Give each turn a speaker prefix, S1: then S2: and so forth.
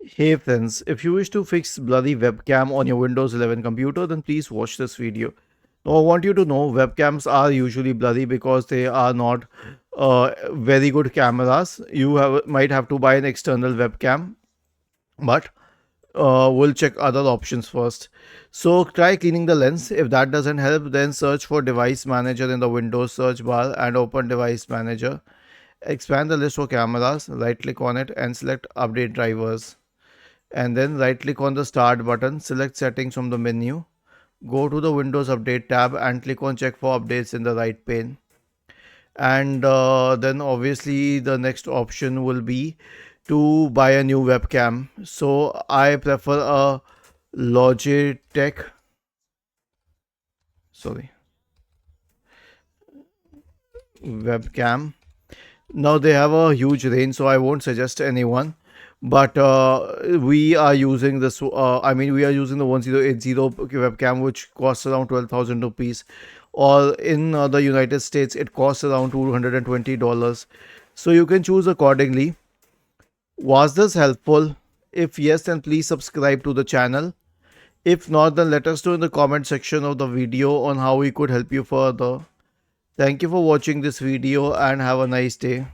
S1: Hey friends, if you wish to fix blurry webcam on your Windows 11 computer, then please watch this video. Now, I want you to know webcams are usually blurry because they are not very good cameras. Might have to buy an external webcam, but we'll check other options first. So try cleaning the lens. If that doesn't help, then search for Device Manager in the Windows search bar and open Device Manager. Expand the list for cameras, right click on it and select Update Drivers, and then right click on the start button, select settings from the menu, go to the Windows Update tab and click on check for updates in the right pane. And then obviously the next option will be to buy a new webcam. So I prefer a Logitech, sorry, webcam. Now they have a huge range, so I won't suggest anyone. But we are using this. We are using the 1080 webcam, which costs around 12,000 rupees, or in the United States, it costs around $220. So you can choose accordingly. Was this helpful? If yes, then please subscribe to the channel. If not, then let us know in the comment section of the video on how we could help you further. Thank you for watching this video and have a nice day.